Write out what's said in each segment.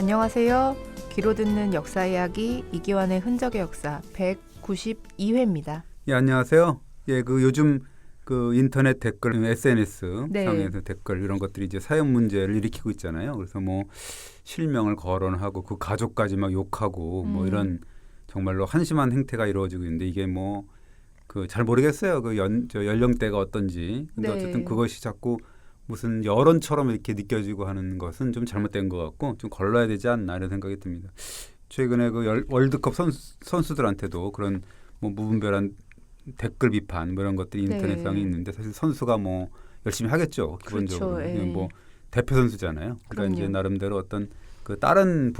안녕하세요. 귀로 듣는 역사 이야기 이기환의 흔적의 역사 192회입니다. 예, 안녕하세요. 예, 요즘 인터넷 댓글, SNS 상에서 댓글 이런 것들이 이제 사형 문제를 일으키고 있잖아요. 그래서 뭐 실명을 거론하고 그 가족까지 막 욕하고 뭐 이런 정말로 한심한 행태가 이루어지고 있는데 이게 뭐 잘 모르겠어요. 연령대가 어떤지. 근데 어쨌든 그것이 자꾸 무슨 여론처럼 이렇게 느껴지고 하는 것은 좀 잘못된 것 같고 좀 걸러야 되지 않나 이런 생각이 듭니다. 최근에 월드컵 선수들한테도 그런 뭐 무분별한 댓글 비판 뭐 이런 것들이 인터넷상에 있는데 사실 선수가 뭐 열심히 하겠죠. 기본적으로. 그렇죠. 뭐 대표 선수잖아요. 그러니까 이제 나름대로 어떤 다른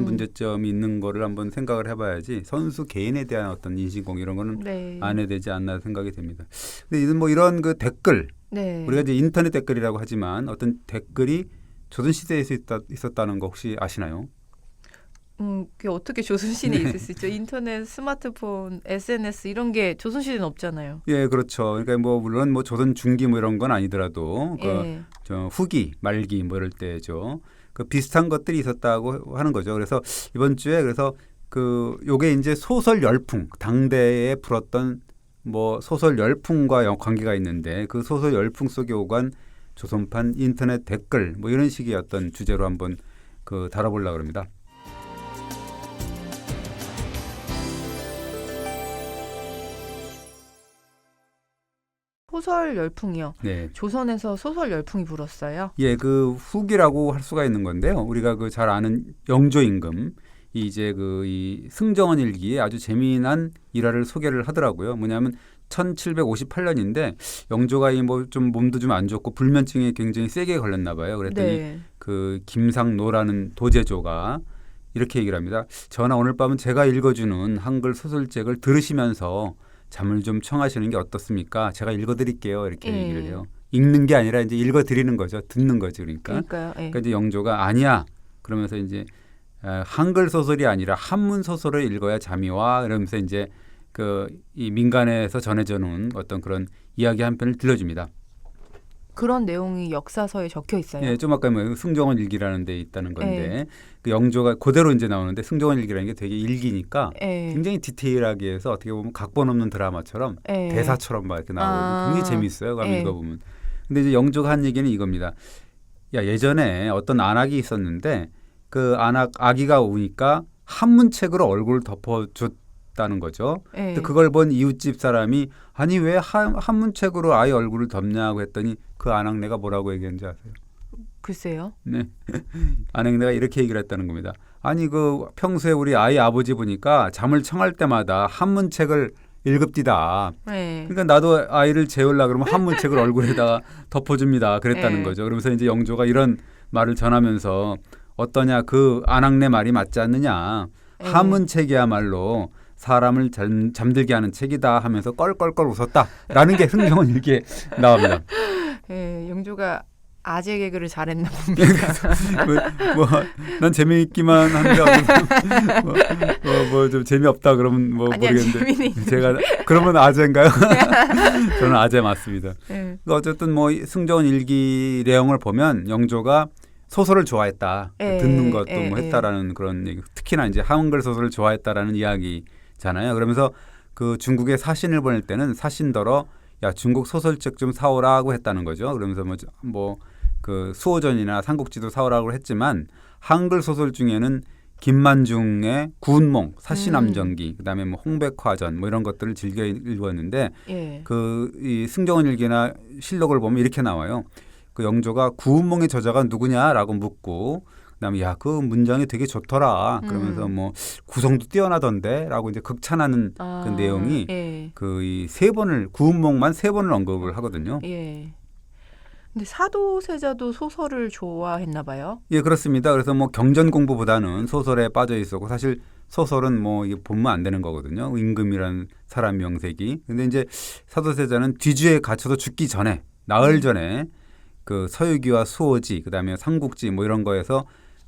문제점이 있는 거를 한번 생각을 해봐야지 선수 개인에 대한 어떤 인신공 이런 거는 안 해야 되지 않나 생각이 됩니다. 근데 뭐 이런 댓글 우리가 이제 인터넷 댓글이라고 하지만 어떤 댓글이 조선시대에서 있었다는 거 혹시 아시나요? 그게 어떻게 조선시대에 있을 수 있죠? 인터넷, 스마트폰, SNS 이런 게 조선시대는 없잖아요. 예, 그렇죠. 그러니까 뭐 물론 뭐 조선 중기 뭐 이런 건 아니더라도 후기, 말기 뭐 이럴 때죠. 비슷한 것들이 있었다고 하는 거죠. 그래서 이번 주에 요게 이제 소설 열풍, 당대에 불었던 뭐 소설 열풍과 관계가 있는데 그 소설 열풍 속에 오간 조선판 인터넷 댓글 뭐 이런 식의 어떤 주제로 한번 다뤄보려고 합니다. 소설 열풍이요. 네. 조선에서 소설 열풍이 불었어요. 예, 후기라고 할 수가 있는 건데요. 우리가 잘 아는 영조임금 이제 이 승정원 일기에 아주 재미난 일화를 소개를 하더라고요. 뭐냐면 1758년인데 영조가 좀 몸도 좀 안 좋고 불면증에 굉장히 세게 걸렸나 봐요. 그랬더니 김상노라는 도제조가 이렇게 얘기를 합니다. 전하 오늘 밤은 제가 읽어주는 한글 소설책을 들으시면서 잠을 좀 청하시는 게 어떻습니까? 제가 읽어드릴게요. 이렇게 얘기를 해요. 읽는 게 아니라 이제 읽어드리는 거죠. 듣는 거죠. 그러니까 이제 영조가 아니야. 그러면서 이제 한글 소설이 아니라 한문 소설을 읽어야 잠이 와. 이러면서 이제 이 민간에서 전해져 놓은 어떤 그런 이야기 한 편을 들려줍니다. 그런 내용이 역사서에 적혀 있어요. 예, 좀 아까 승정원 일기라는 데 있다는 건데 영조가 그대로 이제 나오는데 승정원 일기라는 게 되게 일기니까 굉장히 디테일하게 해서 어떻게 보면 각본 없는 드라마처럼 대사처럼 막 이렇게 나오고 굉장히 재미있어요. 가만 읽어보면. 근데 이제 영조가 한 얘기는 이겁니다. 야, 예전에 어떤 안악이 있었는데 그 아기가 오니까 한문책으로 얼굴을 덮어줬다는 거죠. 근데 그걸 본 이웃집 사람이 아니 왜 한문책으로 아이 얼굴을 덮냐고 했더니 그 아낙네가 뭐라고 얘기했는지 아세요? 글쎄요. 네. 아낙네가 이렇게 얘기를 했다는 겁니다. 아니 평소에 우리 아이 아버지 보니까 잠을 청할 때마다 한문책을 읽읍디다. 그러니까 나도 아이를 재우려고 그러면 한문책을 얼굴에다가 덮어줍니다. 그랬다는 거죠. 그러면서 이제 영조가 이런 말을 전하면서 어떠냐 아낙네 말이 맞지 않느냐. 한문책이야말로 사람을 잠들게 하는 책이다 하면서 껄껄껄 웃었다라는 게 승정원 일기에 나옵니다. 영조가 아재 개그를 잘했나 봅니다. 난 재미있기만 한데 좀 재미없다 그러면 모르겠는데 제가 그러면 아재인가요? 저는 아재 맞습니다. 어쨌든 승정원 일기 내용을 보면 영조가 소설을 좋아했다, 듣는 것도 했다라는 그런 얘기. 특히나 이제 한글 소설을 좋아했다라는 이야기잖아요. 그러면서 중국에 사신을 보낼 때는 사신더러 야 중국 소설책 좀 사오라고 했다는 거죠. 그러면서 수호전이나 삼국지도 사오라고 했지만 한글 소설 중에는 김만중의 구운몽, 사신암정기, 그다음에 홍백화전 이런 것들을 즐겨 읽었는데 이 승정원 일기나 실록을 보면 이렇게 나와요. 영조가 구운몽의 저자가 누구냐라고 묻고 그다음에 야 그 문장이 되게 좋더라 그러면서 구성도 뛰어나던데라고 이제 극찬하는 그 내용이 이 구운몽만 3번을 언급을 하거든요. 근데 사도세자도 소설을 좋아했나 봐요. 예, 그렇습니다. 그래서 경전 공부보다는 소설에 빠져 있었고 사실 소설은 이게 보면 안 되는 거거든요. 임금이라는 사람 명색이. 근데 이제 사도세자는 뒤주에 갇혀서 죽기 전에 나흘 전에 서유기와 수호지 그다음에 삼국지 이런 거에서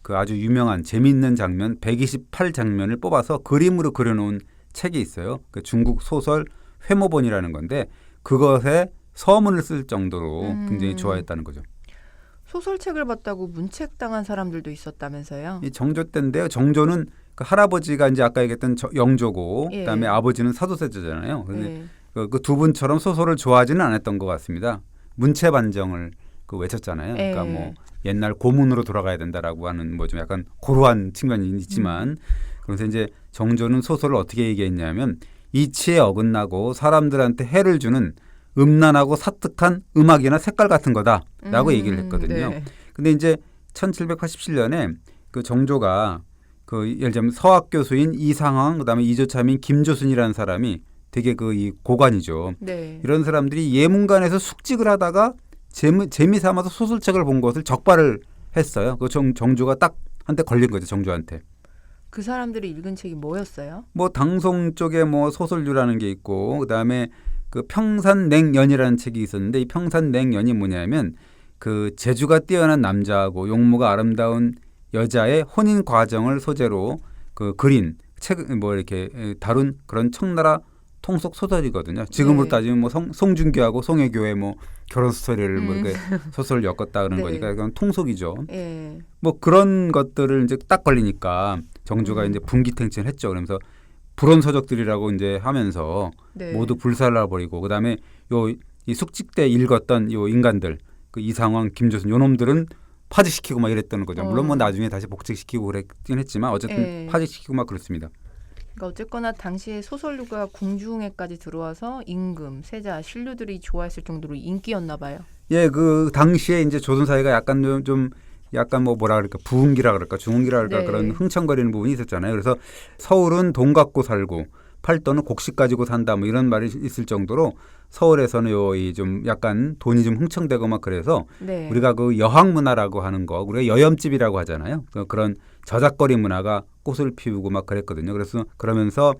아주 유명한 재미있는 장면 128장면을 뽑아서 그림으로 그려놓은 책이 있어요. 중국 소설 회모본이라는 건데 그것에 서문을 쓸 정도로 굉장히 좋아했다는 거죠. 소설책을 봤다고 문책당한 사람들도 있었다면서요? 이 정조 때인데요. 정조는 그 할아버지가 이제 아까 얘기했던 영조고 예. 그다음에 아버지는 사도세자잖아요. 근데 네. 그 두 분처럼 소설을 좋아하지는 않았던 것 같습니다. 문체반정을 그 외쳤잖아요. 예. 그러니까 뭐 옛날 고문으로 돌아가야 된다라고 하는 뭐 좀 약간 고루한 측면이 있지만 그래서 이제 정조는 소설을 어떻게 얘기했냐면 이치에 어긋나고 사람들한테 해를 주는 음란하고 사특한 음악이나 색깔 같은 거다라고 얘기를 했거든요. 네. 근데 이제 1787년에 그 정조가 그 예를 들면 서학 교수인 이상황 그다음에 이조참인 김조순이라는 사람이 되게 그 이 고관이죠. 네. 이런 사람들이 예문관에서 숙직을 하다가 재미 삼아서 소설책을 본 것을 적발을 했어요. 그 정조가 딱 한테 걸린 거죠. 정조한테. 그 사람들이 읽은 책이 뭐였어요? 뭐 당송 쪽에 뭐 소설류라는 게 있고 그다음에 그 평산냉연이라는 책이 있었는데 이 평산냉연이 뭐냐면 그 재주가 뛰어난 남자하고 용모가 아름다운 여자의 혼인 과정을 소재로 그 그린 책 뭐 이렇게 다룬 그런 청나라 통속 소설이거든요. 지금으로 네. 따지면 뭐 송중기하고 송혜교의 뭐 결혼 스토리를 뭐 이렇게 소설을 엮었다 그런 네. 거니까 그건 통속이죠. 예. 뭐 그런 것들을 이제 딱 걸리니까 정조가 이제 분기탱천을 했죠. 그러면서 불온서적들이라고 이제 하면서 네. 모두 불살라 버리고 그다음에 이 숙직 때 읽었던 요 인간들 그 이상황, 김조순 요 놈들은 파직시키고 막 이랬던 거죠. 물론 뭐 나중에 다시 복직시키고 그랬긴 했지만 어쨌든 예. 파직시키고 막 그렇습니다. 그러니까 어쨌거나 당시에 소설류가 궁중에까지 들어와서 임금, 세자, 신료들이 좋아했을 정도로 인기였나 봐요. 예, 그 당시에 이제 조선 사회가 약간 좀 약간 뭐 뭐라 그럴까 부흥기라 그럴까 중흥기라 그럴까 네. 그런 흥청거리는 부분이 있었잖아요. 그래서 서울은 돈 갖고 살고 팔도는 곡식 가지고 산다 뭐 이런 말이 있을 정도로 서울에서는 이 좀 약간 돈이 좀 흥청되고 막 그래서 네. 우리가 그 여학 문화라고 하는 거 우리가 여염집이라고 하잖아요. 그런 저작거리 문화가 꽃을 피우고 막 그랬거든요. 그래서 그러면서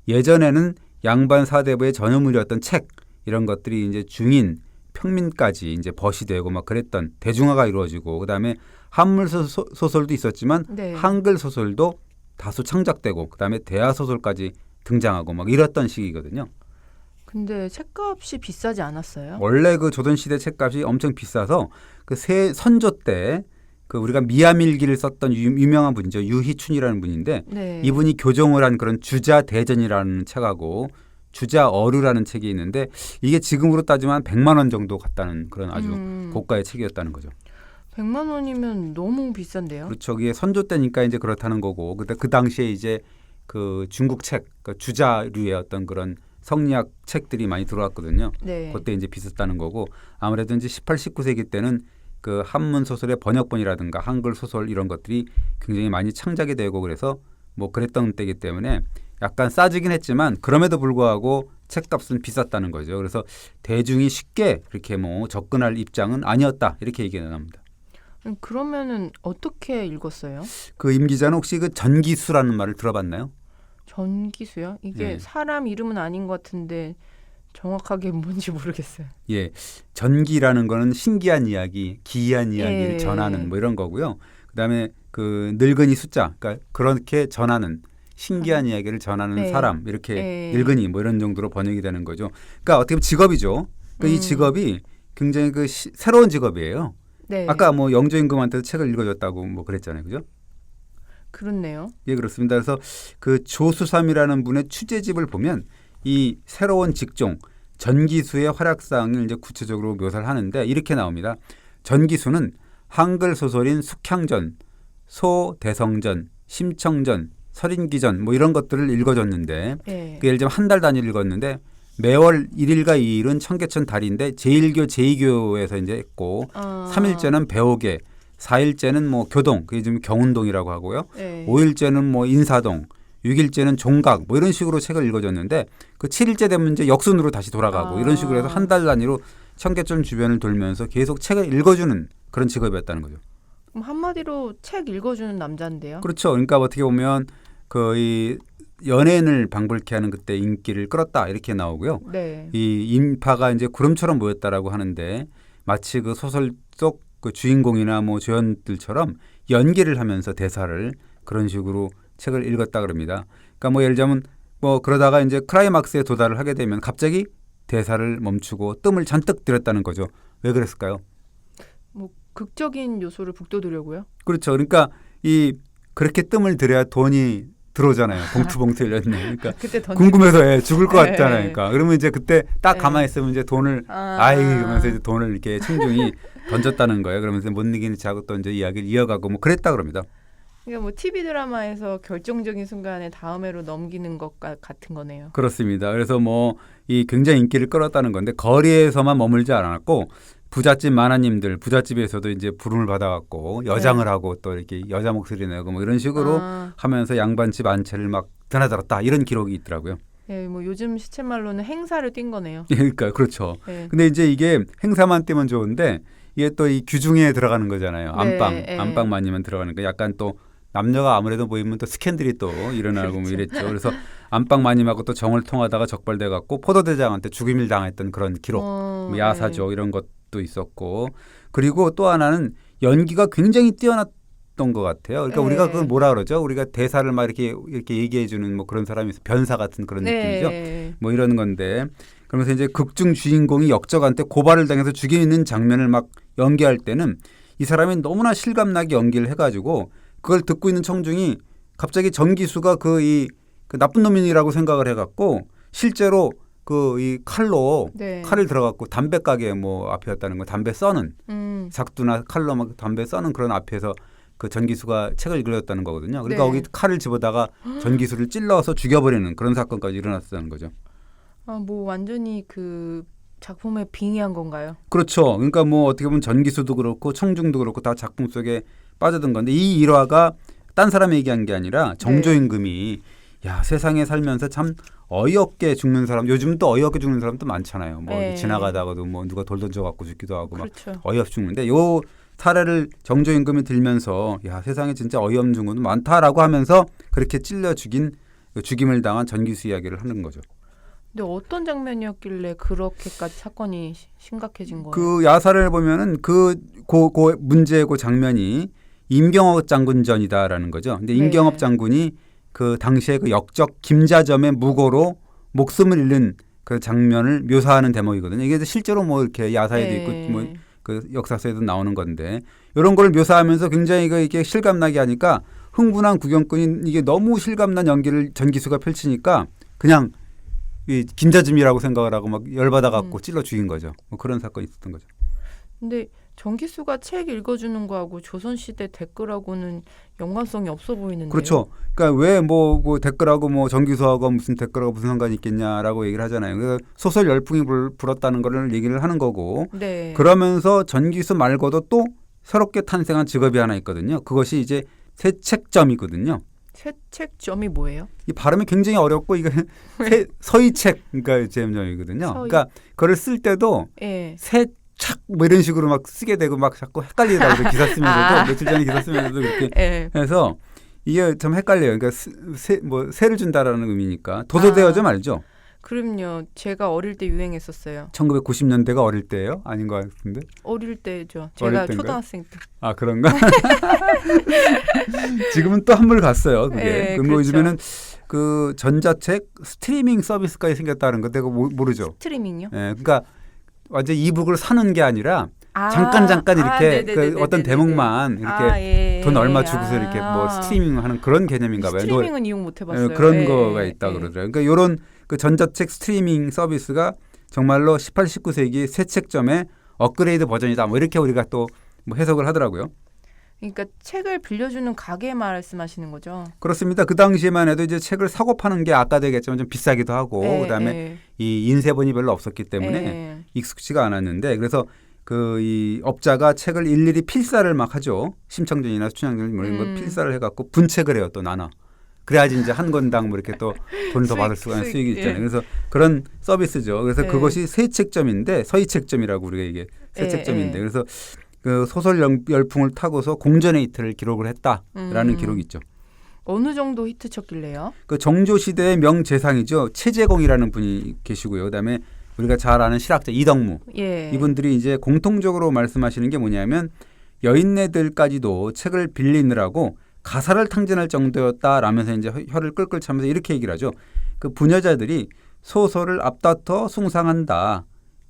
예전에는 양반 사대부의 전유물이었던 책 이런 것들이 이제 중인 평민까지 이제 벗이 되고 막 그랬던 대중화가 이루어지고 그다음에 한물 소설도 있었지만 네. 한글 소설도 다수 창작되고 그다음에 대하 소설까지 등장하고 막 이랬던 시기거든요. 근데 책값이 비싸지 않았어요? 원래 그 조선시대 책값이 엄청 비싸서 그 선조 때 그 우리가 미아밀기를 썼던 유명한 분이죠. 유희춘이라는 분인데 네. 이분이 교정을 한 그런 주자대전이라는 책하고 주자어류라는 책이 있는데 이게 지금으로 따지면 100만 원 정도 갔다는 그런 아주 고가의 책이었다는 거죠. 100만 원이면 너무 비싼데요? 그렇죠. 이게 선조 때니까 이제 그렇다는 거고 그 당시에 이제 그 중국 책, 그 주자류의 어떤 그런 성리학 책들이 많이 들어왔거든요. 네. 그때 이제 비쌌다는 거고 아무래도 이제 18, 19세기 때는 그 한문 소설의 번역본이라든가 한글 소설 이런 것들이 굉장히 많이 창작이 되고 그래서 뭐 그랬던 때이기 때문에 약간 싸지긴 했지만 그럼에도 불구하고 책값은 비쌌다는 거죠. 그래서 대중이 쉽게 그렇게 뭐 접근할 입장은 아니었다 이렇게 얘기가 나옵니다. 그러면은 어떻게 읽었어요? 그 임 기자는 혹시 그 전기수라는 말을 들어봤나요? 전기수요? 이게 네. 사람 이름은 아닌 것 같은데 정확하게 뭔지 모르겠어요. 예, 전기라는 거는 신기한 이야기, 기이한 이야기를 예. 전하는 뭐 이런 거고요. 그다음에 그 늙은이 숫자, 그러니까 그렇게 전하는 신기한 이야기를 전하는 네. 사람 이렇게 네. 늙은이 뭐 이런 정도로 번역이 되는 거죠. 그러니까 어떻게 보면 직업이죠. 그러니까 이 직업이 굉장히 그 새로운 직업이에요. 네. 아까 뭐 영조임금한테도 책을 읽어줬다고 뭐 그랬잖아요, 그죠? 그렇네요. 예, 그렇습니다. 그래서 그 조수삼이라는 분의 취재집을 보면 이 새로운 직종 전기수의 활약상을 이제 구체적으로 묘사를 하는데 이렇게 나옵니다. 전기수는 한글 소설인 숙향전, 소대성전, 심청전, 설인기전 뭐 이런 것들을 읽어줬는데 네. 그 예를 들면 한 달 단위를 읽었는데 매월 1일과 2일은 청계천 달인데 제1교, 제2교에서 이제 했고 3일째는 배옥에 4일째는 뭐 교동, 그게 좀 경운동이라고 하고요. 네. 5일째는 뭐 인사동, 6일째는 종각 뭐 이런 식으로 책을 읽어줬는데 그 7일째 되면 이제 역순으로 다시 돌아가고 이런 식으로 해서 한 달 단위로 청계천 주변을 돌면서 계속 책을 읽어주는 그런 직업이었다는 거죠. 그럼 한마디로 책 읽어주는 남자인데요. 그렇죠. 그러니까 어떻게 보면 거의 연예인을 방불케 하는 그때 인기를 끌었다 이렇게 나오고요. 네. 이 인파가 이제 구름처럼 모였다라고 하는데 마치 그 소설 속 그 주인공이나 뭐 조연들처럼 연기를 하면서 대사를 그런 식으로 책을 읽었다 그럽니다. 그러니까 뭐 예를 들자면 뭐 그러다가 이제 클라이막스에 도달을 하게 되면 갑자기 대사를 멈추고 뜸을 잔뜩 들였다는 거죠. 왜 그랬을까요? 극적인 요소를 북돋으려고요? 그렇죠. 그러니까 이 그렇게 뜸을 들여야 돈이 들어오잖아요. 봉투 열렸네. 그러니까 그때 궁금해서 죽을 것 네. 같잖아요. 그러니까 그러면 이제 그때 딱 네. 가만히 있으면 이제 돈을 이러면서 이제 돈을 이렇게 청중이 던졌다는 거예요. 그러면서 못 이기는 지 하고 또 이제 이야기를 이어가고 뭐 그랬다 그럽니다. 그러니까 뭐 TV 드라마에서 결정적인 순간에 다음 회로 넘기는 것과 같은 거네요. 그렇습니다. 그래서 뭐 이 굉장히 인기를 끌었다는 건데 거리에서만 머물지 않았고 부잣집 만화님들 부잣집에서도 이제 부름을 받아갖고 여장을 하고 또 이렇게 여자 목소리 내고 뭐 이런 식으로 하면서 양반집 안채를 막 드나들었다 이런 기록이 있더라고요. 네, 뭐 요즘 시쳇말로는 행사를 뛴 거네요. 그러니까 그렇죠. 네. 근데 이제 이게 행사만 뛰면 좋은데 이게 또 이 규중에 들어가는 거잖아요. 네. 안방만이면 들어가는 거. 약간 또 남녀가 아무래도 모이면 또 스캔들이 또 일어나고 뭐 이랬죠. 그래서 안방마님하고 또 정을 통하다가 적발돼 갖고 포도대장한테 죽임을 당했던 그런 기록, 뭐 야사죠. 이런 것도 있었고 그리고 또 하나는 연기가 굉장히 뛰어났던 것 같아요. 그러니까 우리가 그걸 뭐라 그러죠? 우리가 대사를 막 이렇게 얘기해 주는 뭐 그런 사람이 있어. 변사 같은 그런 느낌이죠. 뭐 이런 건데 그러면서 이제 극중 주인공이 역적한테 고발을 당해서 죽이는 장면을 막 연기할 때는 이 사람이 너무나 실감나게 연기를 해가지고 그걸 듣고 있는 청중이 갑자기 전기수가 그 나쁜 놈이라고 생각을 해갖고 실제로 그 이 칼로 칼을 들어갖고 담배 가게 뭐 앞이었다는 거 담배 써는 작두나 칼로 막 담배 써는 그런 앞에서 그 전기수가 책을 읽었다는 거거든요. 그러니까 거기 칼을 집어다가 전기수를 찔러서 죽여버리는 그런 사건까지 일어났다는 거죠. 뭐 완전히 그 작품에 빙의한 건가요? 그렇죠. 그러니까 뭐 어떻게 보면 전기수도 그렇고 청중도 그렇고 다 작품 속에 빠져든 건데 이 일화가 딴 사람이 얘기한 게 아니라 정조임금이 야 세상에 살면서 참 어이없게 죽는 사람 요즘 또 어이없게 죽는 사람도 많잖아요. 뭐 지나가다가도 뭐 누가 돌 던져갖고 죽기도 하고 그렇죠. 막 어이없이 죽는데 요 사례를 정조임금이 들면서 야 세상에 진짜 어이없는 죽은 많다라고 하면서 그렇게 찔려 죽임을 당한 전기수 이야기를 하는 거죠. 근데 어떤 장면이었길래 그렇게까지 사건이 심각해진 거예요? 그 야사를 보면은 그 문제의 그 장면이 임경업 장군전이다라는 거죠. 근데 임경업 장군이 그 당시에 그 역적 김자점의 무고로 목숨을 잃는 그 장면을 묘사하는 대목이거든요. 이게 실제로 뭐 이렇게 야사에도 있고 뭐 그 역사서에도 나오는 건데 이런 걸 묘사하면서 굉장히 이게 실감나게 하니까 흥분한 구경꾼이 이게 너무 실감난 연기를 전기수가 펼치니까 그냥 이 김자점이라고 생각을 하고 막 열받아 갖고 찔러 죽인 거죠. 뭐 그런 사건이 있었던 거죠. 근데 전기수가 책 읽어주는 거하고 조선시대 댓글하고는 연관성이 없어 보이는데요. 그렇죠. 그러니까 왜 뭐 댓글하고 뭐 전기수하고 무슨 댓글하고 무슨 상관이 있겠냐라고 얘기를 하잖아요. 그래서 소설 열풍이 불었다는 거를 얘기를 하는 거고 그러면서 전기수 말고도 또 새롭게 탄생한 직업이 하나 있거든요. 그것이 이제 새책점이거든요. 새책점이 뭐예요? 이 발음이 굉장히 어렵고 이거 서이책 그러니까 제목이거든요. 그러니까 그걸 쓸 때도 착 뭐 이런 식으로 막 쓰게 되고 막 자꾸 헷갈리다 그래 기사 쓰면서도 며칠 전에 기사 쓰면서도 그렇게 해서 이게 참 헷갈려요. 그러니까 세를 준다라는 의미니까 도도되어져 알죠? 그럼요. 제가 어릴 때 유행했었어요. 1990년대가 어릴 때예요? 아닌 것 같은데? 어릴 때죠. 제가 초등학생 때. 아 그런가? 지금은 또 한물 갔어요. 그게. 그럼 그렇죠. 요즘에는 그 전자책 스트리밍 서비스까지 생겼다는 거 내가 모르죠. 스트리밍요? 그러니까 완전 이북을 사는 게 아니라 잠깐 이렇게 그 어떤 대목만 이렇게 돈 얼마 주고서 이렇게 뭐 스트리밍하는 그런 개념인가 봐요. 스트리밍은 이용 못 해봤어요. 그런 거가 있다 그러더라고요. 그러니까 이런 그 전자책 스트리밍 서비스가 정말로 18, 19세기 새 책점의 업그레이드 버전이다. 뭐 이렇게 우리가 또 뭐 해석을 하더라고요. 그러니까 책을 빌려주는 가게 말씀하시는 거죠? 그렇습니다. 그 당시에만 해도 이제 책을 사고 파는 게 아까도 얘기했지만 좀 비싸기도 하고 그다음에 이 인쇄본이 별로 없었기 때문에 익숙지가 않았는데 그래서 그 이 업자가 책을 일일이 필사를 막 하죠. 심청전이나 수춘향전 이런 거 필사를 해갖고 분책을 해요. 또 나눠. 그래야지 이제 한 권당 뭐 이렇게 또 돈을 더 받을 수가 있는 수익이 있잖아요. 그래서 그런 서비스죠. 그래서 그것이 새책점인데 서희책점이라고 우리가 이게 새책점인데 그래서 그 소설 열풍을 타고서 공전의 히트를 기록을 했다라는 기록이 있죠. 어느 정도 히트 쳤길래요? 그 정조 시대의 명재상이죠. 최재공이라는 분이 계시고요. 그다음에 우리가 잘 아는 실학자 이덕무. 이분들이 이제 공통적으로 말씀하시는 게 뭐냐면 여인네들까지도 책을 빌리느라고 가사를 탕진할 정도였다라면서 이제 혀를 끌끌 차면서 이렇게 얘기를 하죠. 그 부녀자들이 소설을 앞다퉈 숭상한다.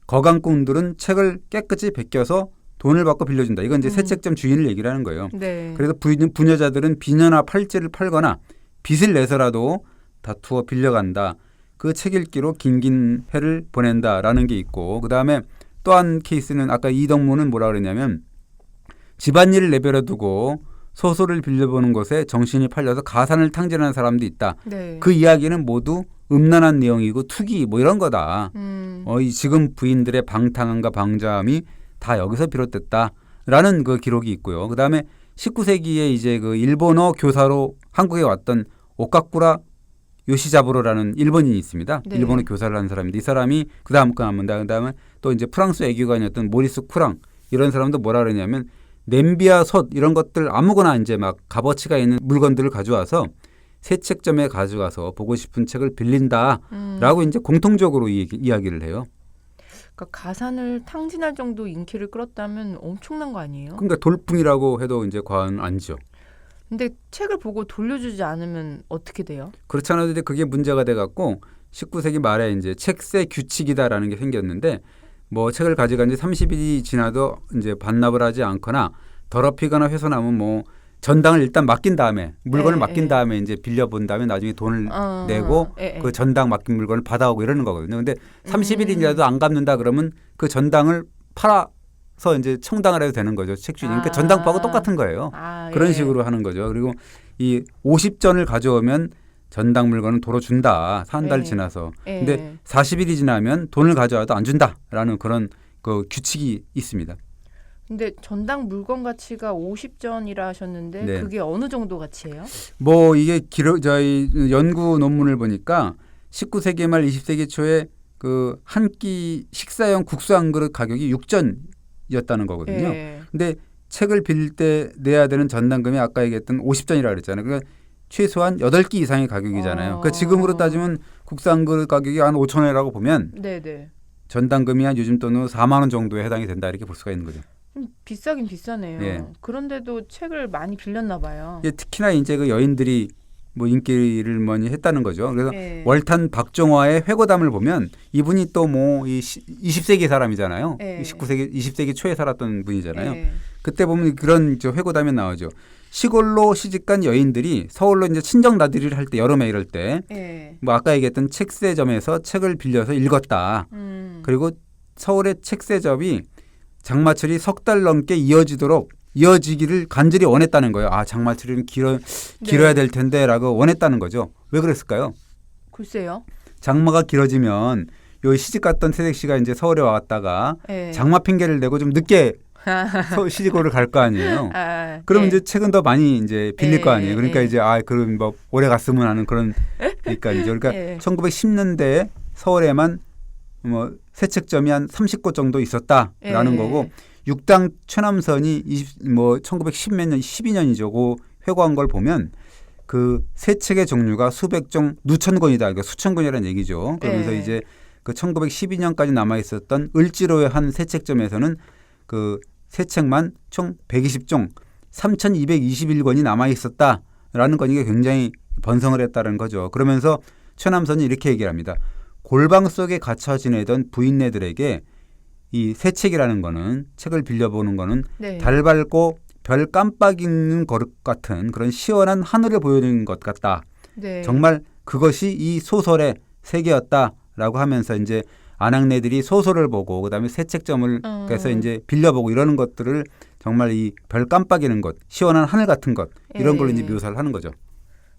거강꾼들은 책을 깨끗이 베껴서 돈을 받고 빌려준다. 이건 이제 음. 세책점 주인을 얘기를 하는 거예요. 네. 그래서 부녀자들은 비녀나 팔찌를 팔거나 빚을 내서라도 다투어 빌려간다. 그 책 읽기로 긴긴 해를 보낸다라는 게 있고, 그다음에 또 한 케이스는 아까 이덕무는 뭐라 그랬냐면 집안일을 내버려 두고 소설을 빌려보는 것에 정신이 팔려서 가산을 탕진하는 사람도 있다. 네. 그 이야기는 모두 음란한 내용이고 투기 뭐 이런 거다. 이 지금 부인들의 방탕함과 방자함이 다 여기서 비롯됐다라는 그 기록이 있고요. 그다음에 19세기에 이제 그 일본어 교사로 한국에 왔던 오카쿠라 요시자부로라는 일본인이 있습니다. 네. 일본어 교사를 하는 사람인데 이 사람이 그다음에 또 이제 프랑스 애교관이었던 모리스 쿠랑 이런 사람도 뭐라 그러냐면 냄비와 솥 이런 것들 아무거나 이제 막 값어치가 있는 물건들을 가져와서 세책점에 가져가서 보고 싶은 책을 빌린다라고 이제 공통적으로 이야기를 해요. 그러니까 가산을 탕진할 정도 인기를 끌었다면 엄청난 거 아니에요? 그러니까 돌풍이라고 해도 이제 과언 아니죠. 근데 책을 보고 돌려주지 않으면 어떻게 돼요? 그렇지 않아도 이제 그게 문제가 돼 갖고 19세기 말에 이제 책세 규칙이다라는 게 생겼는데 뭐 책을 가져간 지 30일이 지나도 이제 반납을 하지 않거나 더럽히거나 훼손하면 뭐 전당을 일단 맡긴 다음에 물건을 맡긴 다음에 이제 빌려본 다음에 나중에 돈을 내고 그 전당 맡긴 물건을 받아오고 이러는 거거든요. 근데 30일이라도 안 갚는다 그러면 그 전당을 팔아서 이제 청당을 해도 되는 거죠. 책 주인. 그러니까 전당포하고 똑같은 거예요. 그런 식으로 하는 거죠. 그리고 이 50전을 가져오면 전당 물건은 도로 준다. 한 달 지나서. 근데 40일이 지나면 돈을 가져와도 안 준다라는 그런 그 규칙이 있습니다. 근데 전당 물건 가치가 50전이라 하셨는데 네. 그게 어느 정도 가치예요? 뭐 이게 저희 연구 논문을 보니까 19세기 말 20세기 초에 그 한 끼 식사용 국수 한 그릇 가격이 6전이었다는 거거든요. 근데 책을 빌릴 때 내야 되는 전당금이 아까 얘기했던 50전이라고 그랬잖아요. 그러니까 최소한 8끼 이상의 가격이잖아요. 그러니까 지금으로 따지면 국수 한 그릇 가격이 한 5천 원이라고 보면 전당금이 한 요즘 돈으로 4만 원 정도에 해당이 된다 이렇게 볼 수가 있는 거죠. 비싸긴 비싸네요. 예. 그런데도 책을 많이 빌렸나 봐요. 예, 특히나 이제 그 여인들이 뭐 인기를 많이 했다는 거죠. 그래서 월탄 박종화의 회고담을 보면 이분이 또 뭐 이 20세기 사람이잖아요. 19세기, 20세기 초에 살았던 분이잖아요. 그때 보면 그런 저 회고담에 나오죠. 시골로 시집간 여인들이 서울로 이제 친정 나들이를 할 때 여름에 이럴 때 뭐 아까 얘기했던 책세점에서 책을 빌려서 읽었다. 그리고 서울의 책세점이 장마철이 석 달 넘게 이어지기를 간절히 원했다는 거예요. 아, 장마철은 길어야 될 텐데라고 원했다는 거죠. 왜 그랬을까요? 글쎄요. 장마가 길어지면 요 시집 갔던 태색 씨가 이제 서울에 왔다가 장마 핑계를 내고 좀 늦게 시집을 갈 거 아니에요. 그럼 이제 책은 더 많이 이제 빌릴 거 아니에요. 그러니까 이제 그럼 뭐 오래 갔으면 하는 그런 그러니까죠. 그러니까 1910년대에 서울에만 뭐 새 책점이 한 30곳 정도 있었다라는 거고 육당 최남선이 1910몇 년 12년이죠. 그 회고한 걸 보면 그 새 책의 종류가 수백 종 누천 권이다. 그러니까 수천 권이라는 얘기죠. 그러면서 이제 그 1912년까지 남아 있었던 을지로의 한 새 책점에서는 그 새 책만 총 120종 3,221권이 남아 있었다라는 건 이게 굉장히 번성을 했다는 거죠. 그러면서 최남선이 이렇게 얘기를 합니다. 골방 속에 갇혀 지내던 부인네들에게 이 새 책이라는 거는 책을 빌려보는 거는 달 밝고 별 깜빡이는 것 같은 그런 시원한 하늘을 보여주는 것 같다. 정말 그것이 이 소설의 세계였다라고 하면서 이제 아낙네들이 소설을 보고 그다음에 새 책점을 가서 이제 빌려보고 이러는 것들을 정말 이 별 깜빡이는 것, 시원한 하늘 같은 것 이런 걸로 이제 묘사를 하는 거죠.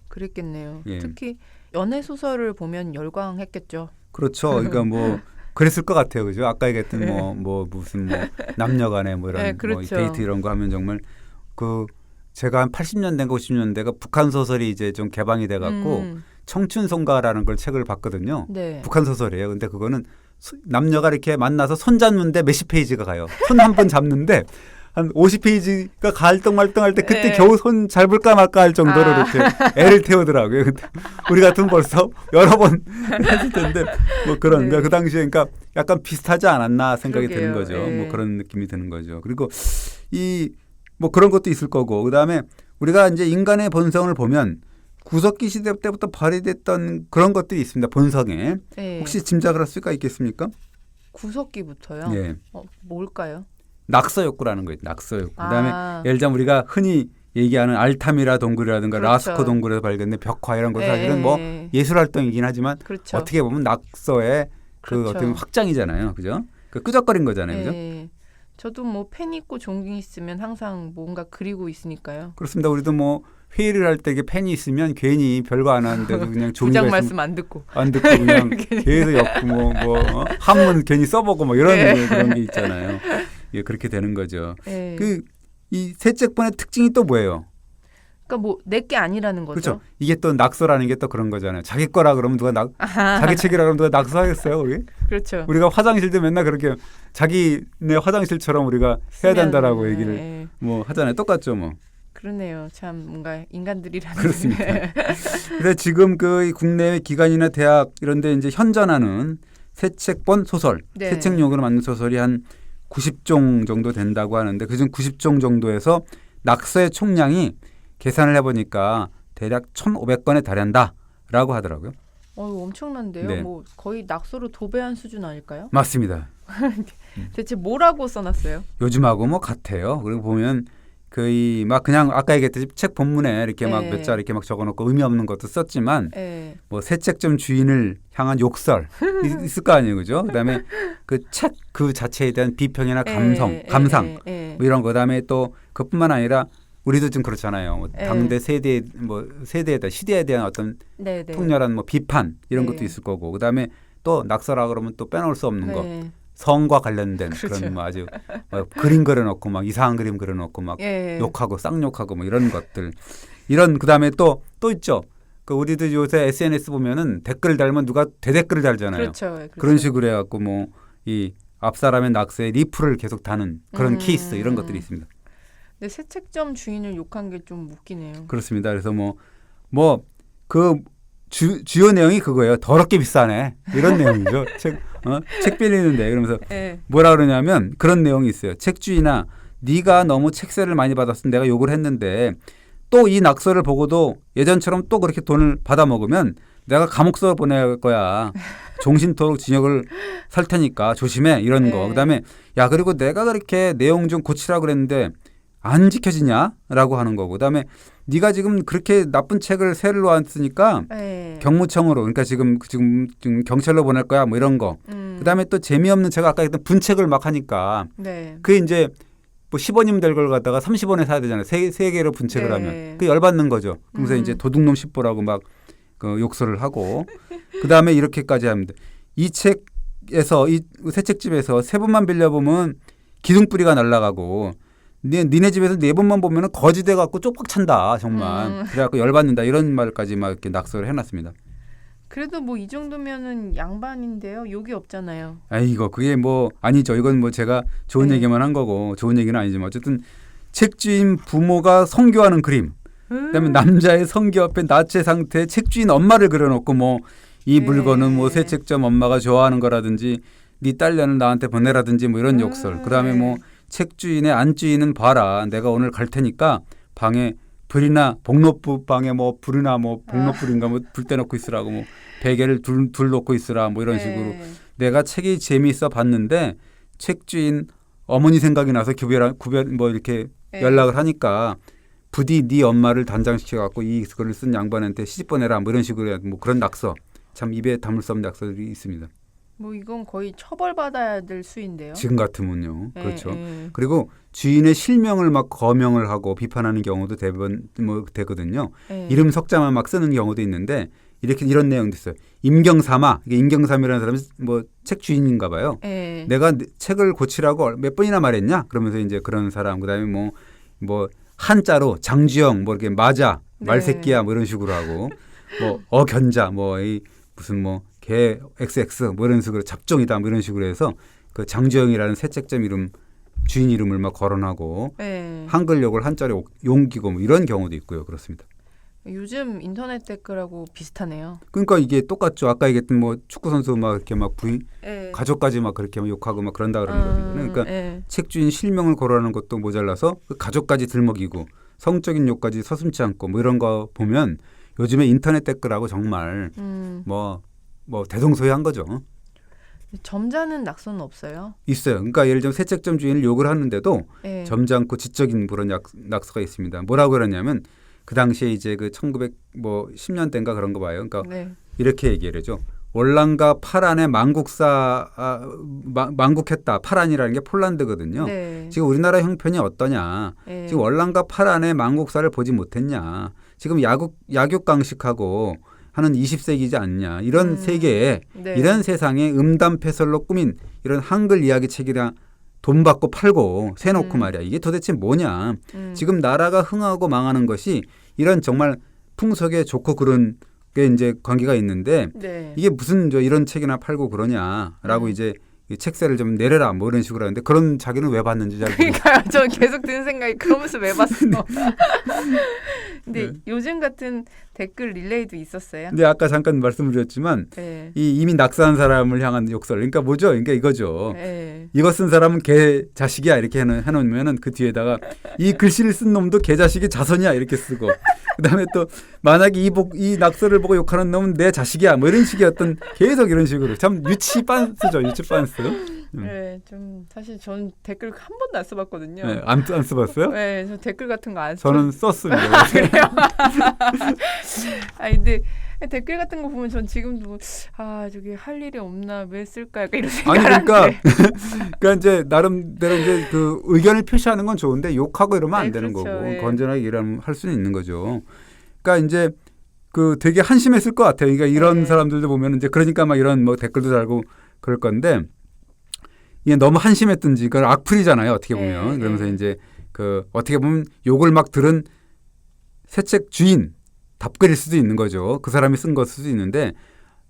그랬겠네요. 특히 연애 소설을 보면 열광했겠죠. 그렇죠. 그러니까 뭐 그랬을 것 같아요, 그죠? 아까 얘기했던 무슨 남녀간의 뭐 이런 뭐 데이트 이런 거 하면 정말 그 제가 한 80년대인가 90년대가 북한 소설이 이제 좀 개방이 돼갖고 청춘송가라는 걸 책을 봤거든요. 북한 소설이에요. 근데 그거는 남녀가 이렇게 만나서 손 잡는데 몇십 페이지가 가요. 손 한 번 잡는데 한 50페이지가 갈등말등할 때 그때 겨우 손 잡을까 말까 할 정도로 이렇게 애를 태우더라고요. 우리 같은 벌써 여러 번 했을 텐데 뭐 그런 그 당시에 그러니까 약간 비슷하지 않았나 생각이 드는 거죠. 뭐 그런 느낌이 드는 거죠. 그리고 이 뭐 그런 것도 있을 거고 그다음에 우리가 이제 인간의 본성을 보면 구석기 시대 때부터 발휘됐던 그런 것들이 있습니다. 본성에. 혹시 짐작을 할 수가 있겠습니까? 구석기부터요? 뭘까요? 낙서 욕구라는 거예요. 낙서 욕구. 그다음에 아. 예를 들자면 우리가 흔히 얘기하는 알타미라 동굴이라든가 그렇죠. 라스코 동굴에서 발견된 벽화 이런 것은 예, 사실은 뭐 예술 활동이긴 하지만 그렇죠. 어떻게 보면 낙서의 그 그렇죠. 어떻게 보면 확장이잖아요. 그죠? 그 끄적거린 거잖아요. 그죠? 예. 저도 뭐 펜 있고 종이 있으면 항상 뭔가 그리고 있으니까요. 그렇습니다. 우리도 뭐 회의를 할 때 이게 펜이 있으면 괜히 별거 안 하는데도 그냥 종이가 부장 있으면 말씀 안 듣고. 안 듣고 그냥 계속 엮고 뭐 한문 괜히 써보고 뭐 이런 예. 그런 게 있잖아요. 예, 그렇게 되는 거죠. 예. 이 새 책본의 특징이 또 뭐예요? 그러니까 뭐 내 게 아니라는 거죠. 그렇죠. 이게 또 낙서라는 게 또 그런 거잖아요. 자기 거라 그러면 누가 자기 책이라 그러면 누가 낙서하겠어요, 우리? 그렇죠. 우리가 화장실도 맨날 그렇게 자기네 화장실처럼 우리가 해야 된다라고 얘기를 예. 뭐 하잖아요. 똑같죠, 뭐. 그러네요. 참 뭔가 인간들이라는. 그렇습니다. 그래서 지금 그 국내외 기관이나 대학 이런 데 이제 현존하는 새 책본 소설, 네. 새 책용으로 만든 소설이 한 90종 정도 된다고 하는데 그중 90종 정도에서 낙서의 총량이 계산을 해보니까 대략 1,500건에 달한다라고 하더라고요. 엄청난데요. 네. 뭐 거의 낙서로 도배한 수준 아닐까요? 맞습니다. 대체 뭐라고 써놨어요? 요즘하고 뭐 같아요. 그리고 보면 거의 막 그냥 아까 얘기했듯이 책 본문에 이렇게 막 네. 몇 자 이렇게 막 적어놓고 의미 없는 것도 썼지만 예. 뭐 새 책점 주인을 향한 욕설 있을 거 아니에요, 그죠? 그다음에 그 책 그 자체에 대한 비평이나 감상 뭐 이런 거. 그다음에 또 그뿐만 아니라 우리도 좀 그렇잖아요. 뭐 당대 세대 뭐 세대에 대한 시대에 대한 어떤 네네. 통렬한 뭐 비판 이런 네. 것도 있을 거고. 그다음에 또 낙서라 그러면 또 빼놓을 수 없는 거. 네. 성과 관련된 그렇죠. 그런 뭐 아주 그림 그려놓고 막 이상한 그림 그려놓고 막 예. 욕하고 쌍욕하고 뭐 이런 것들. 이런 그다음에 또 있죠. 그 우리도 요새 SNS 보면은 댓글 달면 누가 대댓글을 달잖아요. 그렇죠. 그렇죠. 그런 식으로 해갖고 뭐 이 앞사람의 낙서에 리플을 계속 다는 그런 케이스 이런 것들이 있습니다. 근데 새 책점 주인을 욕한 게 좀 웃기네요. 그렇습니다. 그래서 뭐 그 주요 내용이 그거예요. 더럽게 비싸네 이런 내용이죠. 책 빌리는데 그러면서 예. 뭐라 그러냐면 그런 내용이 있어요. 책 주인아, 네가 너무 책세를 많이 받았으면 내가 욕을 했는데 또 이 낙서를 보고도 예전처럼 또 그렇게 돈을 받아 먹으면 내가 감옥서 보낼 거야. 종신토록 징역을 살 테니까 조심해 이런 거. 네. 그다음에 야 그리고 내가 그렇게 내용 좀 고치라고 그랬는데 안 지켜지냐라고 하는 거고. 그다음에 네가 지금 그렇게 나쁜 책을 새를 놓았으니까 예. 경무청으로 그러니까 지금 경찰로 보낼 거야 뭐 이런 거. 그다음에 또 재미없는 책 아까 했던 분책을 막 하니까 네. 그게 이제 뭐 10원이면 될 걸 갖다가 30원에 사야 되잖아요. 세 개로 분책을 네. 하면 그 열받는 거죠. 그래서 이제 도둑놈 10보라고 막 그 욕설을 하고 그다음에 이렇게까지 합니다. 이 책에서 이 새 책집에서 3번만 빌려보면 기둥뿌리가 날아가고 니네 집에서 4번만 보면은 거지돼 갖고 쪽박 찬다 정말. 그래갖고 열받는다 이런 말까지 막 이렇게 낙서를 해놨습니다. 그래도 뭐 이 정도면은 양반인데요. 욕이 없잖아요. 아이고 그게 뭐 아니죠. 이건 뭐 제가 좋은 네. 얘기만 한 거고 좋은 얘기는 아니지만 어쨌든 책주인 부모가 성교하는 그림. 그다음에 남자의 성교 앞에 나체 상태의 책주인 엄마를 그려놓고 뭐 이 물건은 뭐 새 책점 엄마가 좋아하는 거라든지 네 딸려는 나한테 보내라든지 뭐 이런 욕설. 그다음에 뭐 책주인의 안주인은 봐라. 내가 오늘 갈 테니까 방에 불이나 복로부 방에 뭐 불이나 뭐 복로불인가 뭐 불 떼놓고 있으라고 뭐 베개를 둘 놓고 있으라 뭐 이런 식으로 내가 책이 재미있어 봤는데 책주인 어머니 생각이 나서 구별 뭐 이렇게 연락을 하니까 부디 네 엄마를 단장시켜 갖고 이 글을 쓴 양반한테 시집 보내라 뭐 이런 식으로 뭐 그런 낙서 참 입에 담을 수 없는 낙서들이 있습니다. 뭐 이건 거의 처벌받아야 될 수인데요. 지금 같으면요. 그렇죠. 예. 그리고 주인의 실명을 막 거명을 하고 비판하는 경우도 대부분 뭐 되거든요. 예. 이름 석자만 막 쓰는 경우도 있는데 이런 내용도 있어요. 임경삼아 이게 임경삼이라는 사람이 뭐 책 주인인가 봐요. 예. 내가 책을 고치라고 몇 번이나 말했냐? 그러면서 이제 그런 사람 그다음에 뭐 한자로 장주영 뭐 이렇게 맞아 말새끼야 뭐 이런 식으로 하고 뭐 어견자 뭐 이 무슨 뭐 개 XX 뭐 이런 식으로 잡종이다 뭐 이런 식으로 해서 그 장주영이라는 새 책점 이름 주인 이름을 막 거론하고 예. 한글 욕을 한자로 용기고 뭐 이런 경우도 있고요. 그렇습니다. 요즘 인터넷 댓글하고 비슷하네요. 그러니까 이게 똑같죠. 아까 얘기했던 뭐 축구 선수 막 이렇게 막 예. 가족까지 막 그렇게 막 욕하고 막 그런다 그러는 거거든요. 그러니까 예. 책 주인 실명을 거론하는 것도 모자라서 그 가족까지 들먹이고 성적인 욕까지 서슴지 않고 뭐 이런 거 보면 요즘에 인터넷 댓글하고 정말 뭐 대동소이한 거죠. 점잖은 낙서는 없어요. 있어요. 그러니까 예를 들면 새 책점 주인을 욕을 하는데도 네. 점잖고 지적인 그런 낙서가 있습니다. 뭐라고 그러냐면 그 당시에 이제 그 1910년대인가 그런 거 봐요. 그러니까 네. 이렇게 얘기를 해죠. 월란과 파란의 망국했다. 파란이라는 게 폴란드거든요. 네. 지금 우리나라 형편이 어떠냐. 네. 지금 월란과 파란의 망국사를 보지 못했냐. 지금 약육강식하고 하는 20세기지 않냐. 이런 세계에 네. 이런 세상에 음담패설로 꾸민 이런 한글 이야기 책이랑 돈 받고 팔고 세놓고 말이야. 이게 도대체 뭐냐. 지금 나라가 흥하고 망하는 것이 이런 정말 풍속에 좋고 그런 게 이제 관계가 있는데 네. 이게 무슨 이런 책이나 팔고 그러냐라고 이제 이 책세를 좀 내려라 뭐 이런 식으로 하는데 그런 자기는 왜 봤는지 잘 모르겠어요. 그러니까요. 저 계속 드는 생각이 그러면서 왜 봤어. 근데 네. 요즘 같은 댓글 릴레이도 있었어요. 근데 아까 잠깐 말씀을 드렸지만 네. 이 이미 낙서한 사람을 향한 욕설. 그러니까 뭐죠? 그러니까 이거죠. 네. 이거 쓴 사람은 개 자식이야 이렇게 해놓으면은 그 뒤에다가 이 글씨를 쓴 놈도 개 자식이 자손이야 이렇게 쓰고 그다음에 또 만약에 이 낙서를 보고 욕하는 놈은 내 자식이야 뭐 이런 식의 어떤 계속 이런 식으로 참 유치 빤스죠 유치 빤스. 네, 좀 사실 저는 댓글 한 번도 안 써봤거든요. 네, 안 써봤어요? 네, 저 댓글 같은 거 안 써. 저는 썼습니다. 그래요? 아 근데 댓글 같은 거 보면 전 지금도 저기 할 일이 없나 왜 쓸까 약간 이런 아니 생각을 그러니까 하는데. 그러니까 이제 나름대로 이제 그 의견을 표시하는 건 좋은데 욕하고 이러면 안 네, 되는 그렇죠. 거고 예. 건전하게 일하면 할 수는 있는 거죠. 그러니까 이제 그 되게 한심했을 것 같아요. 그러니까 이런 네. 사람들도 보면 이제 그러니까 막 이런 뭐 댓글도 달고 그럴 건데 이게 너무 한심했든지 그걸 악플이잖아요. 어떻게 보면 네, 그러면서 네. 이제 그 어떻게 보면 욕을 막 들은 새 책 주인 답글일 수도 있는 거죠. 그 사람이 쓴 것일 수도 있는데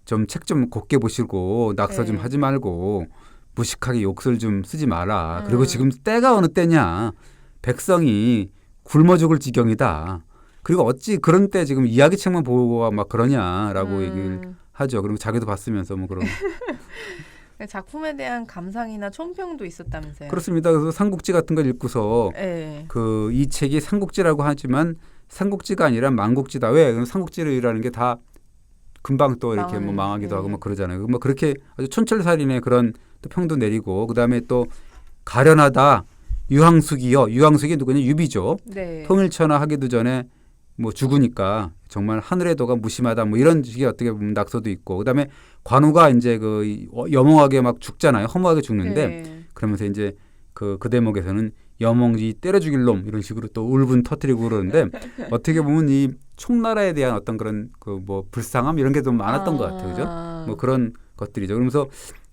좀 책 좀 곱게 보시고 낙서 좀 네. 하지 말고 무식하게 욕설 좀 쓰지 마라. 그리고 지금 때가 어느 때냐. 백성이 굶어 죽을 지경이다. 그리고 어찌 그런 때 지금 이야기책만 보고 막 그러냐라고 얘기를 하죠. 그리고 자기도 봤으면서 뭐 그런. 작품에 대한 감상이나 총평도 있었다면서요. 그렇습니다. 그래서 삼국지 같은 걸 읽고서 네. 그 이 책이 삼국지라고 하지만 삼국지가 아니라 만국지다. 왜? 그럼 삼국지라는 게 다 금방 또 이렇게 뭐 망하기도 네. 하고 뭐 그러잖아요. 뭐 그렇게 아주 촌철살인의 그런 또 평도 내리고 그다음에 또 가련하다. 유황숙이요. 유황숙이 누구냐? 유비죠. 네. 통일천하 하기도 전에 뭐 죽으니까 정말 하늘의 도가 무심하다. 뭐 이런 식의 어떻게 보면 낙서도 있고 그다음에 관우가 이제 그 여몽하게 막 죽잖아요. 허무하게 죽는데 네. 그러면서 이제 그 대목에서는 여몽이 때려 죽일 놈 이런 식으로 또 울분 터뜨리고 그러는데 어떻게 보면 이 총나라에 대한 어떤 그런 그 뭐 불쌍함 이런 게 좀 많았던 것 같아요. 그죠? 뭐 그런 것들이죠. 그러면서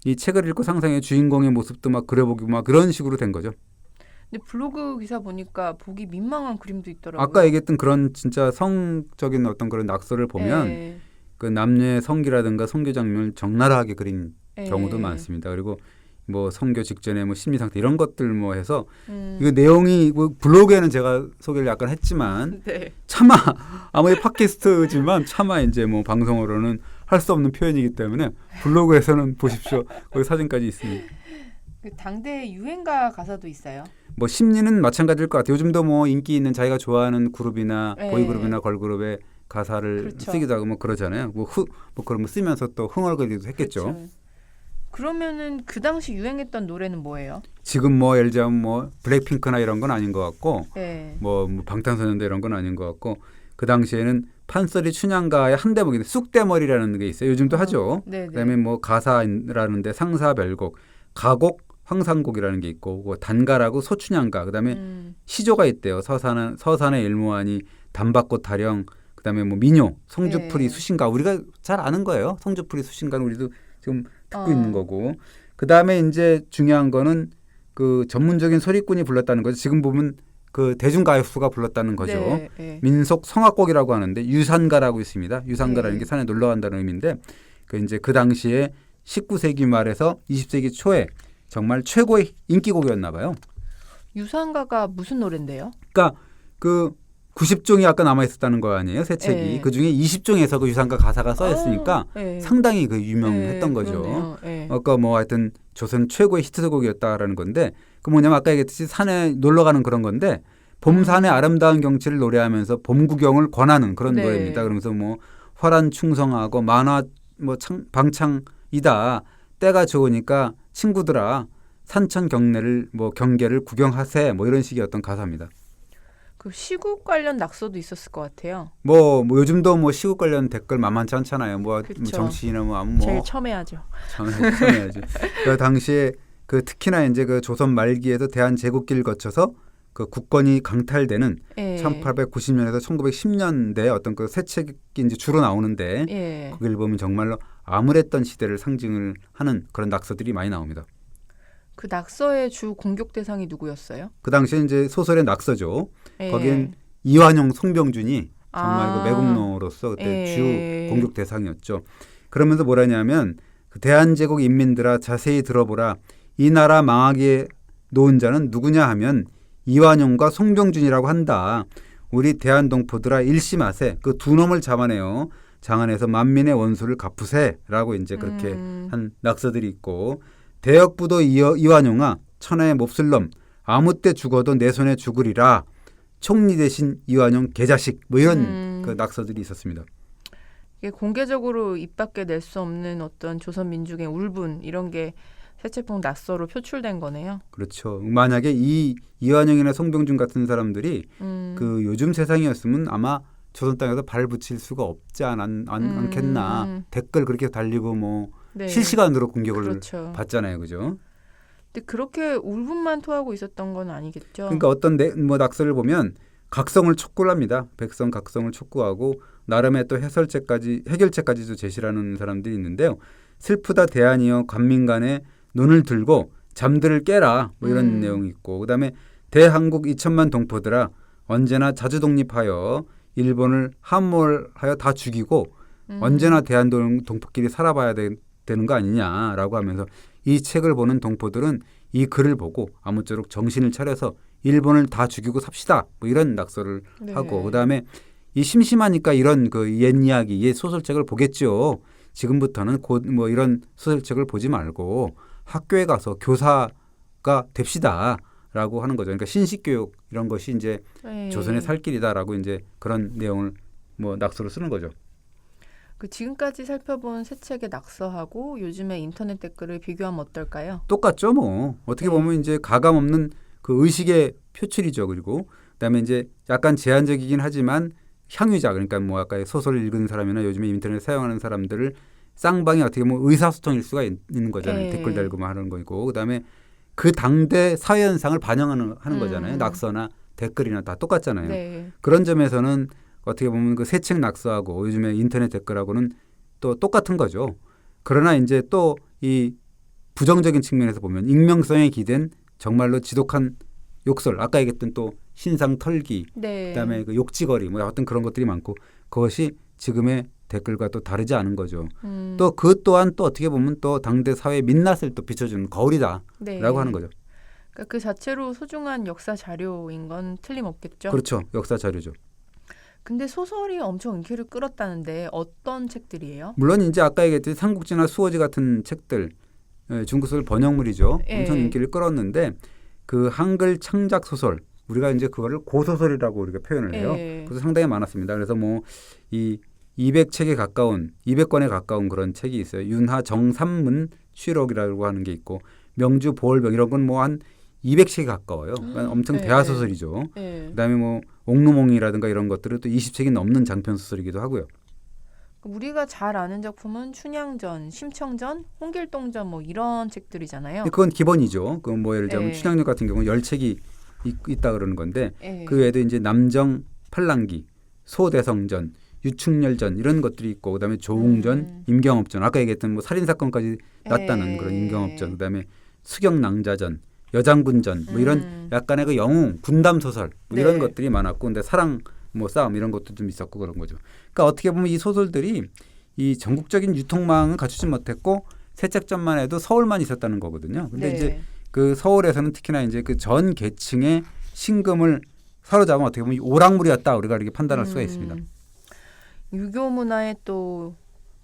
이 책을 읽고 상상해 주인공의 모습도 막 그려보고 막 그런 식으로 된 거죠. 근데 블로그 기사 보니까 보기 민망한 그림도 있더라고요. 아까 얘기했던 그런 진짜 성적인 어떤 그런 낙서를 보면 네. 그 남녀의 성기라든가 성교 장면을 적나라하게 그린 네. 경우도 많습니다. 그리고 뭐 성교 직전에 뭐 심리 상태 이런 것들 뭐 해서 이거 음. 내용이 뭐 블로그에는 제가 소개를 약간 했지만 네. 차마 아무리 팟캐스트지만 차마 이제 뭐 방송으로는 할 수 없는 표현이기 때문에 블로그에서는 보십시오. 거기 사진까지 있습니다. 그 당대 유행가 가사도 있어요. 뭐 심리는 마찬가지일 것 같아요. 요즘도 뭐 인기 있는 자기가 좋아하는 그룹이나 네. 보이그룹이나 걸그룹의 가사를 그렇죠. 쓰기도 하고 뭐 그러잖아요. 뭐 그러면 쓰면서 또 흥얼거리기도 했겠죠. 그렇죠. 그러면은 그 당시 유행했던 노래는 뭐예요? 지금 뭐 예를 들자면 뭐 블랙핑크나 이런 건 아닌 것 같고 네. 뭐 방탄소년단 이런 건 아닌 것 같고 그 당시에는 판소리 춘향가의 한 대목인데 쑥대머리라는 게 있어요. 요즘도 하죠. 네네. 그다음에 뭐 가사라는데 상사별곡, 가곡, 황상곡이라는 게 있고 뭐 단가라고 소춘향가, 그다음에 시조가 있대요. 서산의 일모하니 단밭꽃 타령, 그다음에 뭐 민요, 성주풀이 네. 수신가 우리가 잘 아는 거예요. 성주풀이 수신가는 우리도 지금 듣고 있는 거고. 그다음에 이제 중요한 거는 그 전문적인 소리꾼이 불렀다는 거죠. 지금 보면 그 대중가요수가 불렀다는 거죠. 네, 네. 민속 성악곡이라고 하는데 유산가라고 있습니다. 유산가라는 네. 게 산에 놀러 간다는 의미인데 그 이제 그 당시에 19세기 말에서 20세기 초에 정말 최고의 인기곡이었나 봐요. 유산가가 무슨 노래인데요? 그러니까 그 90종이 아까 남아 있었다는 거 아니에요, 새 책이. 네. 그 중에 20종에서 그 유산가 가사가 써 있으니까 네. 상당히 그 유명했던 거죠. 그러네요. 네. 아까 뭐 하여튼 조선 최고의 히트곡이었다라는 건데 그 뭐냐면 아까 얘기했듯이 산에 놀러 가는 그런 건데 봄산의 아름다운 경치를 노래하면서 봄 구경을 권하는 그런 네. 노래입니다. 그러면서 뭐 화란 충성하고 만화 뭐 방창이다. 때가 좋으니까 친구들아 산천 경계를 구경하세 뭐 이런 식의 어떤 가사입니다. 그 시국 관련 낙서도 있었을 것 같아요. 뭐 요즘도 뭐 시국 관련 댓글 만만치 않잖아요. 뭐 그쵸. 정치인은 뭐 제일 첨예하죠. 참해야지. 그 당시에 그 특히나 이제 그 조선 말기에서 대한제국기를 거쳐서 그 국권이 강탈되는 예. 1890년에서 1910년대 어떤 그 새 책이 이제 주로 나오는데 예. 거기를 보면 정말로 암울했던 시대를 상징을 하는 그런 낙서들이 많이 나옵니다. 그 낙서의 주 공격 대상이 누구였어요? 그 당시에 이제 소설의 낙서죠. 예. 거긴 이완용, 송병준이 정말 그 매국노로서 그때 예. 주 공격 대상이었죠. 그러면서 뭐라냐면 그 대한제국 인민들아 자세히 들어보라. 이 나라 망하게 놓은 자는 누구냐 하면 이완용과 송병준이라고 한다. 우리 대한동포들아 일심하세. 그 두 놈을 잡아내요. 장안에서 만민의 원수를 갚으세라고 이제 그렇게 한 낙서들이 있고 대역부도 이완용아 천하의 몹쓸 놈 아무 때 죽어도 내 손에 죽으리라. 총리 대신 이완용 개자식 뭐 이런 그 낙서들이 있었습니다. 이게 공개적으로 입 밖에 낼 수 없는 어떤 조선 민족의 울분 이런 게 세체폭 낙서로 표출된 거네요. 그렇죠. 만약에 이 이완용이나 송병준 같은 사람들이 그 요즘 세상이었으면 아마 조선 땅에서 발 붙일 수가 없지 않겠나. 댓글 그렇게 달리고 뭐 네. 실시간으로 공격을 그렇죠. 받잖아요, 그죠? 근데 그렇게 울분만 토하고 있었던 건 아니겠죠. 그러니까 어떤 뭐 낙서를 보면 각성을 촉구를 합니다. 백성 각성을 촉구하고 나름의 또 해결책까지도 제시하는 사람들이 있는데요. 슬프다 대안이여 관민간에 눈을 들고 잠들을 깨라 뭐 이런 내용이 있고 그다음에 대한국 2천만 동포들아 언제나 자주 독립하여 일본을 함몰하여 다 죽이고 언제나 대한동포끼리 살아봐야 되는 거 아니냐라고 하면서 이 책을 보는 동포들은 이 글을 보고 아무쪼록 정신을 차려서 일본을 다 죽이고 삽시다 뭐 이런 낙서를 네. 하고 그다음에 이 심심하니까 이런 그 옛 이야기 옛 소설책을 보겠죠. 지금부터는 곧 뭐 이런 소설책을 보지 말고 학교에 가서 교사가 됩시다라고 하는 거죠. 그러니까 신식교육 이런 것이 이제 네. 조선의 살 길이다라고 이제 그런 내용을 뭐 낙서로 쓰는 거죠. 그 지금까지 살펴본 새 책의 낙서하고 요즘의 인터넷 댓글을 비교하면 어떨까요? 똑같죠, 뭐. 어떻게 네. 보면 이제 가감 없는 그 의식의 표출이죠. 그리고 그다음에 이제 약간 제한적이긴 하지만 향유자 그러니까 뭐 아까 소설을 읽은 사람이나 요즘에 인터넷 사용하는 사람들을 쌍방이 어떻게 보면 의사소통일 수가 있는 거잖아요. 네. 댓글 달고 뭐 하는 거고 그다음에 그 당대 사회 현상을 반영하는 거잖아요. 낙서나 댓글이나 다 똑같잖아요. 네. 그런 점에서는 어떻게 보면 그 새 책 낙서하고 요즘에 인터넷 댓글하고는 또 똑같은 거죠. 그러나 이제 또 이 부정적인 측면에서 보면 익명성에 기댄 정말로 지독한 욕설, 아까 얘기했던 또 신상 털기, 네. 그다음에 그 욕지거리, 뭐 어떤 그런 것들이 많고 그것이 지금의 댓글과 또 다르지 않은 거죠. 또 그 또한 또 어떻게 보면 또 당대 사회의 민낯을 또 비춰주는 거울이다라고 네. 하는 거죠. 그러니까 그 자체로 소중한 역사 자료인 건 틀림없겠죠. 그렇죠. 역사 자료죠. 근데 소설이 엄청 인기를 끌었다는데 어떤 책들이에요? 물론 이제 아까 얘기했듯이 삼국지나 수호지 같은 책들 중국 소설 번역물이죠. 예. 엄청 인기를 끌었는데 그 한글 창작 소설 우리가 이제 그거를 고소설이라고 우리가 표현을 해요. 예. 그래서 상당히 많았습니다. 그래서 뭐 이 200권에 가까운 그런 책이 있어요. 윤하 정삼문 쉬록이라고 하는 게 있고 명주 보월병 이런 건 뭐 한 200책에 가까워요. 그러니까 엄청 예. 대하소설이죠. 예. 그다음에 뭐 옥루몽이라든가 이런 것들은 또 20책이 넘는 장편 소설이기도 하고요. 우리가 잘 아는 작품은 춘향전, 심청전, 홍길동전 뭐 이런 책들이잖아요. 그건 기본이죠. 그 뭐 예를 들면 예. 춘향전 같은 경우는 10책이 있다 그러는 건데 예. 그 외에도 이제 남정 팔랑기, 소대성전, 유충렬전 이런 것들이 있고 그다음에 조웅전, 임경업전 아까 얘기했던 뭐 살인 사건까지 났다는 예. 그런 임경업전 그다음에 수경낭자전, 여장군전 뭐 이런 약간의 그 영웅 군담 소설 뭐 이런 네. 것들이 많았고 근데 사랑 뭐 싸움 이런 것도 좀 있었고 그런 거죠. 그러니까 어떻게 보면 이 소설들이 이 전국적인 유통망을 갖추지 못했고 세책점만 해도 서울만 있었다는 거거든요. 근데 네. 이제 그 서울에서는 특히나 이제 그 전 계층의 신금을 사로잡으면 어떻게 보면 오락물이었다 우리가 이렇게 판단할 수가 있습니다. 유교 문화에 또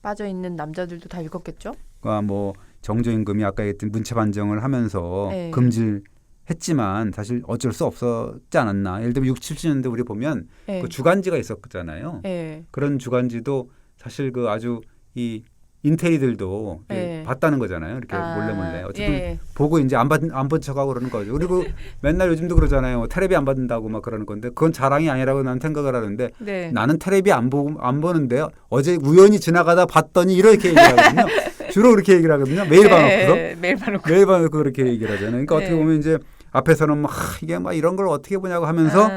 빠져 있는 남자들도 다 읽었겠죠? 그러니까 뭐 정조임금이 아까 얘기했던 문체 반정을 하면서 네. 금질했지만 사실 어쩔 수 없었지 않았나. 예를 들면 60, 70년대 우리 보면 예. 그 주간지가 있었잖아요. 예. 그런 주간지도 사실 그 아주 이 인테리들도 네. 봤다는 거잖아요. 이렇게 몰래 어쨌든 예. 보고 이제 안 본 척하고 그러는 거죠. 그리고 맨날 요즘도 그러잖아요. 테레비 안 받는다고 막 그러는 건데 그건 자랑이 아니라고 나는 생각을 하는데 네. 나는 테레비 안 보는데 어제 우연히 지나가다 봤더니 이렇게 얘기를 하거든요. 주로 그렇게 얘기를 하거든요. 매일 봐놓고서. 매일 봐놓고 그렇게 얘기를 하잖아요. 그러니까 어떻게 보면 이제 앞에서는 막 이게 막 이런 걸 어떻게 보냐고 하면서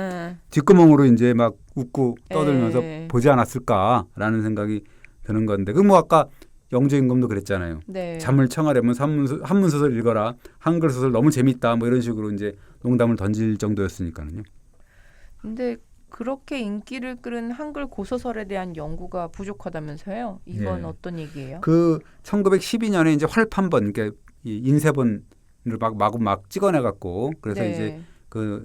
뒷구멍으로 이제 막 웃고 떠들면서 보지 않았을까라는 생각이 드는 건데 그 뭐 아까 영조임금도 그랬잖아요. 네. 잠을 청하려면 한문 소설 읽어라. 한글 소설 너무 재밌다. 뭐 이런 식으로 이제 농담을 던질 정도였으니까는요. 근데 그렇게 인기를 끌은 한글 고소설에 대한 연구가 부족하다면서요? 이건 네. 어떤 얘기예요? 그 1912년에 이제 활판본, 그러니까 이 인쇄본을 막 찍어내 갖고 그래서 네. 이제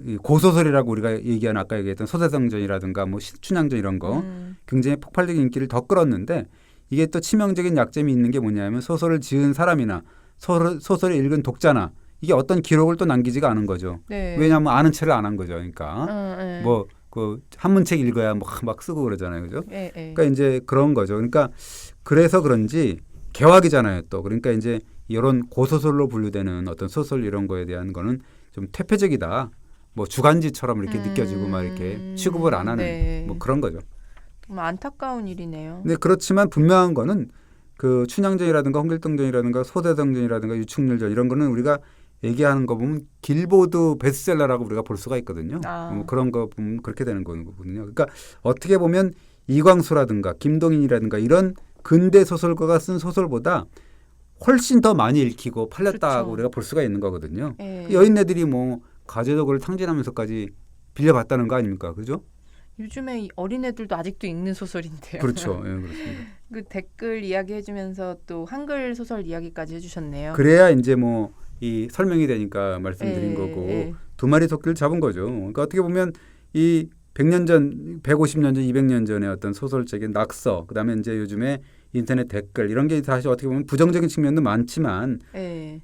이 고소설이라고 우리가 얘기한 아까 얘기했던 소세성전이라든가 뭐 춘향전 이런 거 굉장히 폭발적인 인기를 더 끌었는데 이게 또 치명적인 약점이 있는 게 뭐냐면 소설을 지은 사람이나 소설을 읽은 독자나 이게 어떤 기록을 또 남기지가 않은 거죠. 네. 왜냐하면 아는 체를 안 한 거죠. 그러니까 뭐 그 한문책 읽어야 막 쓰고 그러잖아요, 그죠? 네. 그러니까 이제 그런 거죠. 그러니까 그래서 그런지 개화기잖아요, 또. 그러니까 이제 이런 고소설로 분류되는 어떤 소설 이런 거에 대한 거는 좀 퇴폐적이다. 뭐 주간지처럼 이렇게 느껴지고 막 이렇게 취급을 안 하는 네. 뭐 그런 거죠. 좀 안타까운 일이네요. 근데 그렇지만 분명한 거는 그 춘향전이라든가 홍길동전이라든가 소대성전이라든가 유충렬전 이런 거는 우리가 얘기하는 거 보면 길보드 베스트셀러라고 우리가 볼 수가 있거든요. 그런 거 보면 그렇게 되는 거거든요. 그러니까 어떻게 보면 이광수라든가 김동인이라든가 이런 근대 소설가가 쓴 소설보다 훨씬 더 많이 읽히고 팔렸다고 그렇죠. 우리가 볼 수가 있는 거거든요. 네. 여인네들이 뭐 가제도를 탕진하면서까지 빌려봤다는 거 아닙니까? 그죠? 요즘에 이 어린애들도 아직도 읽는 소설인데요. 그렇죠. 예, 그렇습니다. 그 댓글 이야기해주면서 또 한글 소설 이야기까지 해주셨네요. 그래야 이제 뭐 이 설명이 되니까 말씀드린 거고 두 마리 토끼를 잡은 거죠. 그러니까 어떻게 보면 이 100년 전, 150년 전, 200년 전의 어떤 소설적인 낙서, 그다음에 이제 요즘에 인터넷 댓글 이런 게 사실 어떻게 보면 부정적인 측면도 많지만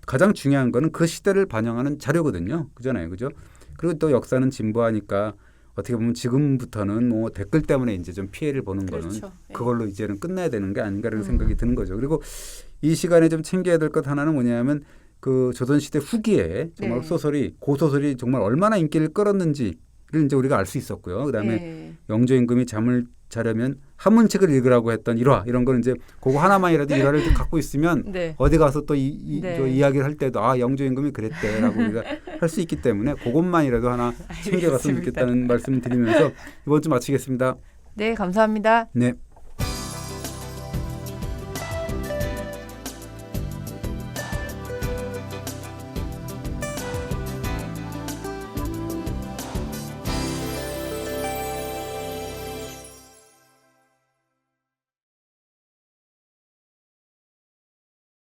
가장 중요한 거는 그 시대를 반영하는 자료거든요. 그잖아요, 그죠? 그리고 또 역사는 진보하니까 어떻게 보면 지금부터는 뭐 댓글 때문에 이제 좀 피해를 보는 거는 그걸로 이제는 끝내야 되는 게 아닌가라는 생각이 드는 거죠. 그리고 이 시간에 좀 챙겨야 될 것 하나는 뭐냐면 그 조선시대 후기에 정말 고소설이 정말 얼마나 인기를 끌었는지를 이제 우리가 알 수 있었고요. 그다음에 영조임금이 잠을 자려면 한문책을 읽으라고 했던 일화 이런 거는 이제 그거 하나만이라도 일화를 갖고 있으면 어디 가서 또 이야기를 할 때도 영조임금이 그랬대라고 우리가 할 수 있기 때문에 그것만이라도 하나 챙겨갔으면 좋겠다는 말씀을 드리면서 이번 주 마치겠습니다. 네, 감사합니다. 네.